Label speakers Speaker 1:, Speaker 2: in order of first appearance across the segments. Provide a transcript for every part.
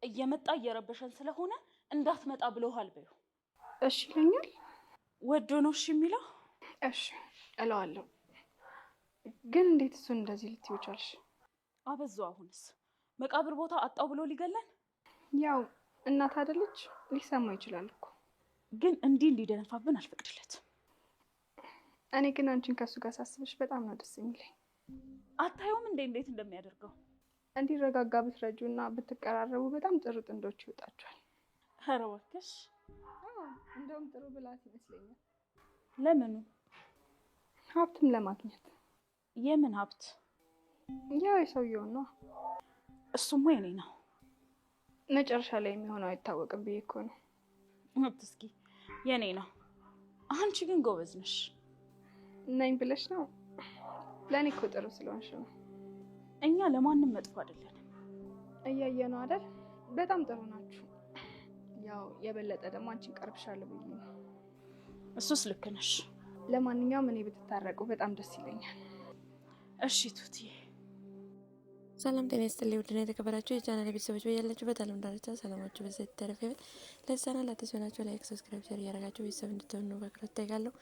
Speaker 1: እየመጣ እየረበሸን ስለሆነ እንዳትመጣ ብለውሃል በይው።
Speaker 2: እሺ ይለኛል።
Speaker 1: ወዶ ነው እሺ የሚለው።
Speaker 2: እሺ እለዋለሁ። ግን እንዴት እሱን እንደዚህ ልትይው ቻልሽ?
Speaker 1: አበዛው። አሁንስ መቃብር ቦታ አጣው ብሎ ሊገለን።
Speaker 2: ያው እናት አይደለች፣ ሊሰማ ይችላል እኮ።
Speaker 1: ግን እንዲህ እንዲደነፋብን አልፈቅድለትም።
Speaker 2: እኔ ግን አንቺን ከሱ ጋር ሳስብሽ በጣም ነው ደስ የሚለኝ።
Speaker 1: አታየውም እንዴት እንደሚያደርገው?
Speaker 2: እንዲረጋጋ ብትረጁ እና ብትቀራረቡ በጣም ጥሩ ጥንዶች ይወጣቸዋል።
Speaker 1: ኧረ እባክሽ።
Speaker 2: እንደውም ጥሩ ብላት ይመስለኛል።
Speaker 1: ለምኑ?
Speaker 2: ሀብትም ለማግኘት።
Speaker 1: የምን ሀብት?
Speaker 2: ያው የሰውየውን ነው።
Speaker 1: እሱማ የኔ ነው።
Speaker 2: መጨረሻ ላይ የሚሆነው አይታወቅም ብዬ እኮ ነው።
Speaker 1: ሀብት እስኪ የኔ ነው። አንቺ ግን ጎበዝ ነሽ።
Speaker 2: ነኝ ብለሽ ነው? ለእኔ እኮ ጥሩ ስለሆንሽ ነው።
Speaker 1: እኛ ለማንም መጥፎ አይደለንም።
Speaker 2: እያየ ነው አይደል? በጣም ጥሩ ናችሁ። ያው የበለጠ ደግሞ አንቺን ቀርብሻለሁ ብዬ ነው።
Speaker 1: እሱስ ልክ ነሽ።
Speaker 2: ለማንኛውም እኔ ብትታረቁ በጣም ደስ ይለኛል።
Speaker 1: እሺ ቱትዬ።
Speaker 3: ሰላም ጤና ይስጥልኝ። ውድና የተከበራችሁ የቻናል ቤተሰቦች በያላችሁበት ዓለም ዳርቻ ሰላማችሁ በዛ ይተረፍ ይበል። ለዚህ ቻናል አዲስ ሆናችሁ ላይክ፣ ሰብስክራይብ፣ ሼር እያደረጋችሁ ቤተሰብ እንድትሆኑ በአክብሮት እጠይቃለሁ።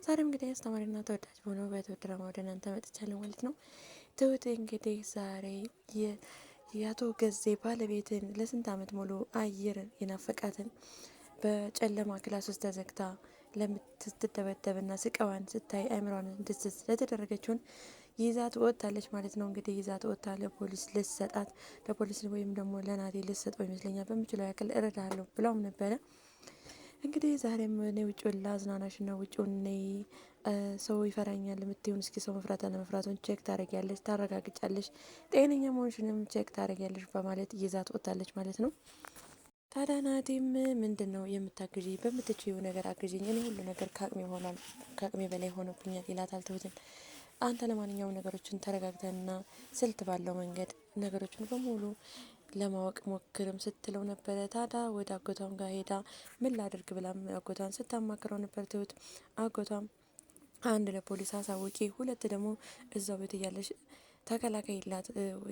Speaker 3: ዛሬም እንግዲህ አስተማሪና ተወዳጅ በሆነው በትሁት ድራማ ወደ እናንተ መጥቻለሁ ማለት ነው። ትሁት እንግዲህ ዛሬ የአቶ ገዜ ባለቤትን ለስንት ዓመት ሙሉ አየር የናፈቃትን በጨለማ ክላስ ውስጥ ተዘግታ ለምትደበደብና ስቃዋን ስታይ አይምሯን እንድትስት ለተደረገችውን ይዛት ወጥታለች ማለት ነው። እንግዲህ ይዛት ወጥታ ለፖሊስ ልትሰጣት ለፖሊስ ወይም ደግሞ ለናቴ ልትሰጠው ይመስለኛል። በምችለው ያክል እረዳለሁ ብለውም ነበረ። እንግዲህ ዛሬም እኔ ውጭውን ላዝናናሽ እና ውጭውን እኔ ሰው ይፈራኛል የምትሆን እስኪ ሰው መፍራት አለመፍራቱን ቼክ ታደርጊያለሽ፣ ታረጋግጫለሽ፣ ጤነኛ መሆንሽንም ቼክ ታደርጊያለሽ በማለት ይዛት ወጥታለች ማለት ነው። ታዲያ ናቴም ምንድን ነው የምታግዢ? በምትችይው ነገር አግዢኝ፣ እኔ ሁሉ ነገር ከአቅሜ በላይ ሆኖብኛል ይላታል ትሁትን። አንተ ለማንኛውም ነገሮችን ተረጋግተንና ስልት ባለው መንገድ ነገሮችን በሙሉ ለማወቅ ሞክርም ስትለው ነበረ። ታዲያ ወደ አጎቷም ጋር ሄዳ ምን ላድርግ ብላም አጎቷን ስታማክረው ነበር ትሁት። አጎቷም አንድ ለፖሊስ አሳውቂ፣ ሁለት ደግሞ እዛው ቤት እያለሽ ተከላካይ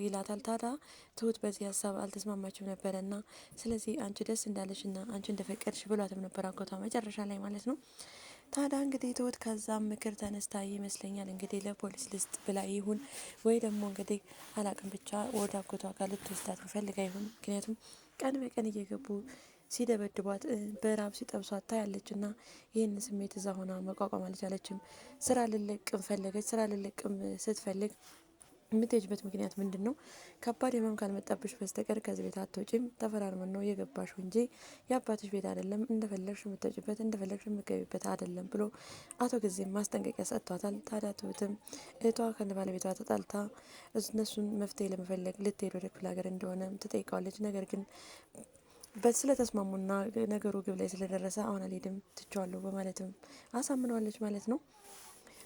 Speaker 3: ይላታል። ታዲያ ትሁት በዚህ ሀሳብ አልተስማማችም ነበረ እና ስለዚህ አንቺ ደስ እንዳለሽ እና አንቺ እንደፈቀድሽ ብሏትም ነበር አጎቷ መጨረሻ ላይ ማለት ነው። ታዲያ እንግዲህ ትሁት ከዛም ምክር ተነስታ ይመስለኛል እንግዲህ ለፖሊስ ልስጥ ብላ ይሁን ወይ ደግሞ እንግዲህ አላቅም ብቻ ወደ አጎቷ ጋር ልትወስዳት ፈልጋ ይሁን። ምክንያቱም ቀን በቀን እየገቡ ሲደበድቧት በራብ ሲጠብሷት ታያለች እና ይህን ስሜት እዛ ሆና መቋቋም አልቻለችም። ስራ ልለቅም ፈለገች። ስራ ልለቅም ስትፈልግ የምትሄጅበት ምክንያት ምንድን ነው? ከባድ ህመም ካልመጣብሽ በስተቀር ከዚህ ቤት አትወጪም፣ ተፈራርመን ነው የገባሽው እንጂ የአባትሽ ቤት አይደለም፣ እንደፈለግሽ የምትወጪበት እንደፈለግሽ የምትገቢበት አይደለም ብሎ አቶ ጊዜም ማስጠንቀቂያ ሰጥቷታል። ታዲያ ትሁትም እህቷ ከነ ባለቤቷ ተጣልታ እነሱን መፍትሄ ለመፈለግ ልትሄድ ወደ ክፍለ ሀገር እንደሆነ ትጠይቀዋለች። ነገር ግን ስለተስማሙና ነገሩ ግብ ላይ ስለደረሰ አሁን አልሄድም ትቼዋለሁ በማለትም አሳምነዋለች ማለት ነው።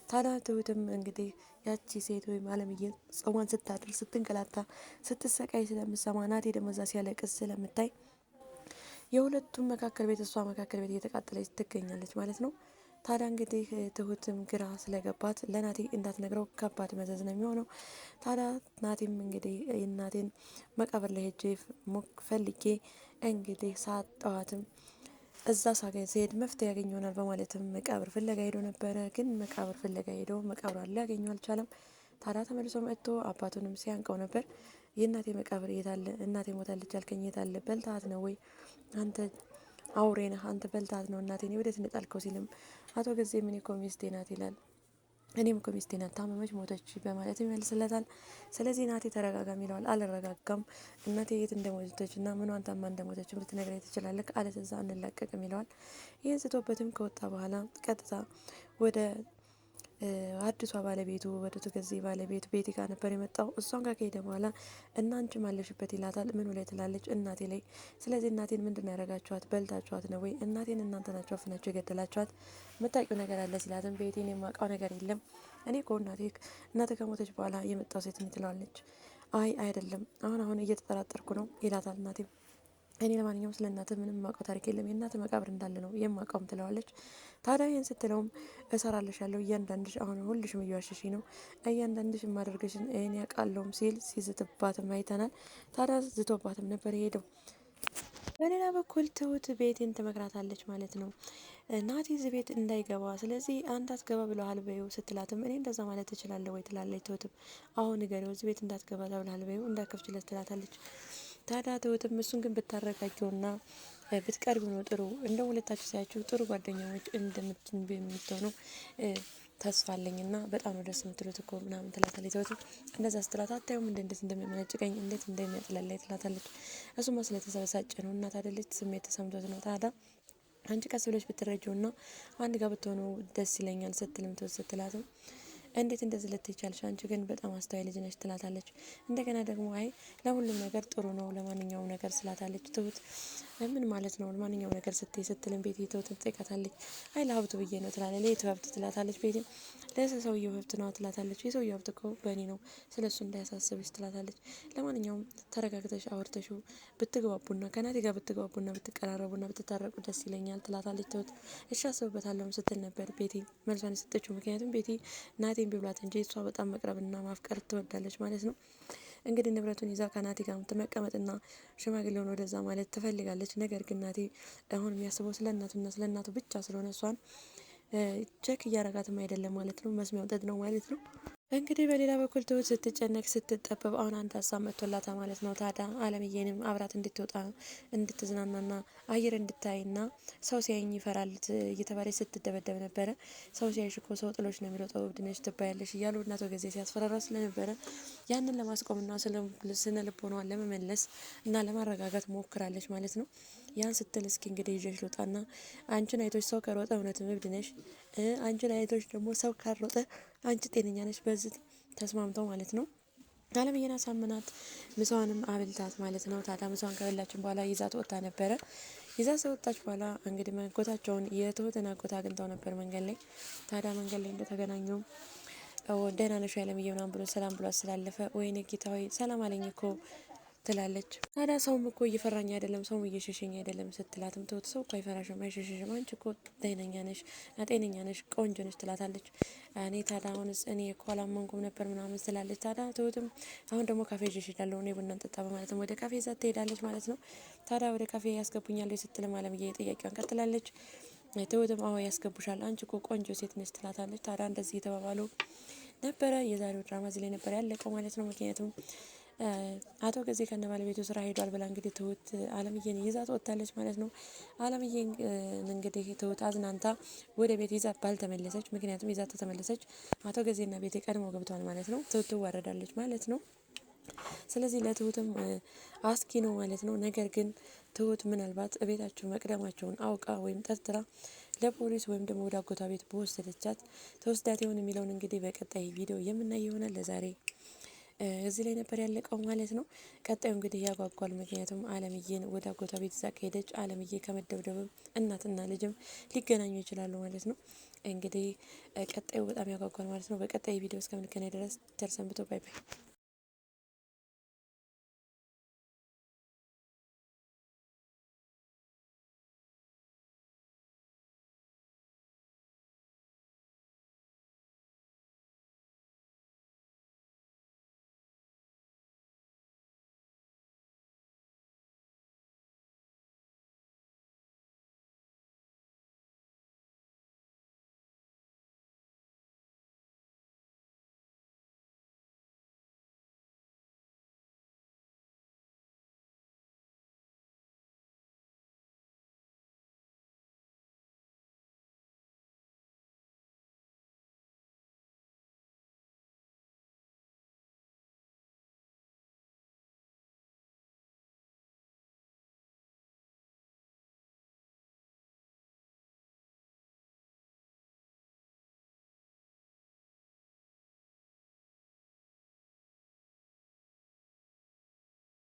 Speaker 3: ታዲያ ትሁትም እንግዲህ ያቺ ሴት ወይም አለምዬ ጾሟን ስታድር ስትንገላታ ስትሰቃይ ስለምሰማ ናቴ ደግሞ እዛ ሲያለቅስ ስለምታይ የሁለቱም መካከል ቤት እሷ መካከል ቤት እየተቃጠለች ትገኛለች ማለት ነው። ታዲያ እንግዲህ ትሁትም ግራ ስለገባት ለናቴ እንዳትነግረው ከባድ መዘዝ ነው የሚሆነው። ታዲያ ናቴም እንግዲህ እናቴን መቃብር ላይ ሄጄ ፈልጌ እንግዲህ ሳጠዋትም እዛ ሳገኝ ሲሄድ መፍትሄ ያገኝ ይሆናል በማለትም መቃብር ፍለጋ ሄዶ ነበረ። ግን መቃብር ፍለጋ ሄዶ መቃብሯን ሊያገኘው አልቻለም። ታዲያ ተመልሶ መጥቶ አባቱንም ሲያንቀው ነበር። የእናቴ መቃብር የታለ? እናቴ ሞታለች ያልከኝ የታለ? በልታት ነው ወይ አንተ አውሬ ነህ አንተ በልታት ነው እናቴን ወዴት እንደጣልከው ሲልም አቶ ገዜ ምን እኮ ሚስቴ ናት ይላል። እኔም እኮ ሚስቴ ናት ታመመች ሞተች በማለት ይመልስለታል። ስለዚህ ናቴ ተረጋጋም ይለዋል። አልረጋጋም እናቴ የት እንደሞተች እና ምኗን ታማ እንደሞተች ልትነግረኝ ትችላለህ፣ አለበለዛ አንላቀቅም ይለዋል። ይህን ስቶበትም ከወጣ በኋላ ቀጥታ ወደ አዲሷ ባለቤቱ ወደ ተገዜ ባለቤት ቤቲ ጋር ነበር የመጣው። እሷን ጋር ከሄደ በኋላ እና አንቺ ማለሽበት ይላታል። ምኑ ላይ ትላለች? እናቴ ላይ። ስለዚህ እናቴን ምንድን ያደረጋችኋት? በልታችኋት ነው ወይ? እናቴን እናንተ ናችሁ አፍናችሁ የገደላችኋት? የምታውቂው ነገር አለ ሲላትም ቤቴን የማውቀው ነገር የለም እኔ እኮ እናቴ ከሞተች በኋላ የመጣው ሴት ትለዋለች። አይ አይደለም አሁን እየተጠራጠርኩ ነው ይላታል። እናቴም እኔ ለማንኛውም ስለ እናትህ ምንም የማውቀው ታሪክ የለም የእናትህ መቃብር እንዳለ ነው የማውቀውም ትለዋለች። ታዲያ ይህን ስትለውም እሰራልሻለሁ እያንዳንድሽ አሁን ሁልሽም እየዋሸሽ ነው እያንዳንድሽ የማደርገሽን እኔ ያውቃለሁም ሲል ሲዝትባትም አይተናል። ታዲያ ዝቶባትም ነበር የሄደው። በሌላ በኩል ትሁት ቤቴን ትመክራታለች ማለት ነው። ናቲ እዚህ ቤት እንዳይገባ ስለዚህ አንተ አትገባ ብለሃል በይው ስትላትም እኔ እንደዛ ማለት ትችላለህ ወይ ትላለች። ትሁትም አሁን ንገሪው እዚህ ቤት እንዳትገባ ተብለሃል በይው እንዳከፍችለት ትላታለች። ታዲያ ትሁትም እሱን ግን ብታረጋጊውና ብትቀርቢ ነው ጥሩ እንደ ሁለታችሁ ሳያችሁ ጥሩ ጓደኛሞች እንደምትሆኑ ተስፋ አለኝና በጣም ነው ደስ የምትሉት እኮ ምናምን ትላታለች። ትሁትም እንደዛ ስትላት አታዩም እንዴት እንደሚያመነጭቀኝ እንዴት እንደሚያጥላላይ ትላታለች። እሱማ ስለተሰበሳጨ ነው እናት አይደለች ስሜት ተሰምቶት ነው። ታዲያ አንቺ ቀስ ብለሽ ብትረጂውና አንድ ጋር ብትሆኑ ደስ ይለኛል ስትልም ትሁት ስትላትም እንዴት እንደዚህ ልትይቻልሽ አንቺ ግን በጣም አስተዋይ ልጅ ነች ትላታለች። እንደገና ደግሞ አይ ለሁሉም ነገር ጥሩ ነው ለማንኛውም ነገር ስላታለች። ትሁት ምን ማለት ነው ለማንኛውም ነገር ስትልም ቤቲ ትሁትን ትጠይቃታለች። አይ ለሀብቱ ብዬ ነው ትላለች። ለየቱ ሀብት ትላታለች። ቤቲ ለሰውየው ሀብት ነው ትላታለች። የሰውየው ሀብት እኮ በእኔ ነው ስለሱ እንዳያሳስብሽ ትላታለች። ለማንኛውም ተረጋግተሽ አውርተሽው ብትግባቡና ከናቲ ጋር ብትግባቡና ብትቀራረቡና ብትታረቁ ደስ ይለኛል ትላታለች። ትሁት እሺ አስብበታለሁ ስትል ነበር ቤቲ መልሷን የሰጠችው። ምክንያቱም ቤቲ ናቲ ቢብላት እንጂ እሷ በጣም መቅረብና ማፍቀር ትወዳለች ማለት ነው። እንግዲህ ንብረቱን ይዛ ከናቲ ጋር መቀመጥና ሽማግሌውን ወደዛ ማለት ትፈልጋለች። ነገር ግን ናቲ አሁን የሚያስበው ስለ እናቱና ስለ እናቱ ብቻ ስለሆነ እሷን ቼክ እያረጋትም አይደለም ማለት ነው። መስሚያው ጥጥ ነው ማለት ነው። እንግዲህ በሌላ በኩል ትሁት ስትጨነቅ ስትጠበብ አሁን አንድ ሀሳብ መጥቶላታ ማለት ነው። ታዲያ አለምዬንም አብራት እንድትወጣ እንድትዝናናና አየር እንድታይና ሰው ሲያይኝ ይፈራል እየተባለች ስትደበደብ ነበረ። ሰው ሲያይሽ እኮ ሰው ጥሎች ነው የሚሮጠው እብድ ነሽ ትባያለሽ እያሉ እናቶ ጊዜ ሲያስፈራራ ስለነበረ ያንን ለማስቆምና ስነ ልቦናዋን ለመመለስ እና ለማረጋጋት ሞክራለች ማለት ነው። ያን ስትል እስኪ እንግዲህ ይዤሽ ልውጣና አንቺን አይቶች ሰው ከሮጠ እውነትም እብድ ነሽ፣ አንቺን አይቶች ደግሞ ሰው ካልሮጠ አንቺ ጤነኛ ነሽ። በዚህ ተስማምተው ማለት ነው። አለምዬን አሳምናት ምሳዋንም አብልታት ማለት ነው። ታዲያ ምሳዋን ከበላችን በኋላ ይዛት ወጥታ ነበረ። ይዛ ወጣች በኋላ እንግዲህ መንጎታቸውን የትሁትን አጎት አግኝተው ነበር መንገድ ላይ። ታዲያ መንገድ ላይ እንደተገናኙ ደህና ነሽ አለምዬ ምናምን ብሎ ሰላም ብሎ ስላለፈ ወይኔ ጌታ ሆይ ሰላም አለኝ እኮ ትላለች። ታዲያ ሰውም እኮ እየፈራኝ አይደለም ሰውም እየሸሸኝ አይደለም ስትላትም ትሁት ሰው እኮ አይፈራሽም አይሸሸሽም አንቺ እኮ ጤነኛ ነሽ ቆንጆ ነሽ ትላታለች። እኔ ታዲያ አሁንስ እኔ እኮ አላመንኩም ነበር ምናምን ስላለች ታዲያ ትሁትም አሁን ደግሞ ካፌ ይዤሽ እሄዳለሁ እኔ ቡና እንጠጣ በማለትም ወደ ካፌ ይዛት ትሄዳለች ማለት ነው። ታዲያ ወደ ካፌ ያስገቡኛል ስትልም አለምዬ ጥያቄዋን ቀጥላለች። ትሁትም አዎ ያስገቡሻል አንቺ እኮ ቆንጆ ሴት ነች ትላታለች። ታዲያ እንደዚህ የተባባሉ ነበረ። የዛሬው ድራማ እዚህ ላይ ነበር ያለቀው ማለት ነው። ምክንያቱም አቶ ጊዜ ከነ ባለቤቱ ስራ ሄዷል ብላ እንግዲህ ትሁት አለምዬን ይዛ ትወጣለች ማለት ነው። አለምዬን እንግዲህ ትሁት አዝናንታ ወደ ቤት ይዛ ባልተመለሰች፣ ምክንያቱም ይዛ ተመለሰች አቶ ጊዜና ቤት ቀድሞ ገብቷል ማለት ነው። ትሁት ትዋረዳለች ማለት ነው። ስለዚህ ለትሁትም አስኪ ነው ማለት ነው። ነገር ግን ትሁት ምናልባት ቤታቸው መቅደማቸውን አውቃ ወይም ጠርጥራ ለፖሊስ ወይም ደግሞ ወደ አጎቷ ቤት በወሰደቻት ተወስዳት ይሆን የሚለውን እንግዲህ በቀጣይ ቪዲዮ የምናይ ይሆናል። ለዛሬ እዚህ ላይ ነበር ያለቀው ማለት ነው። ቀጣዩ እንግዲህ ያጓጓል። ምክንያቱም አለምዬን ወደ አጎቷ ቤት ይዛ ከሄደች አለምዬ ከመደብደብም እናትና ልጅም ሊገናኙ ይችላሉ ማለት ነው። እንግዲህ ቀጣዩ በጣም ያጓጓል ማለት ነው። በቀጣይ ቪዲዮ እስከምንገናኝ ድረስ ቸር ሰንብቱ። ባይ ባይ።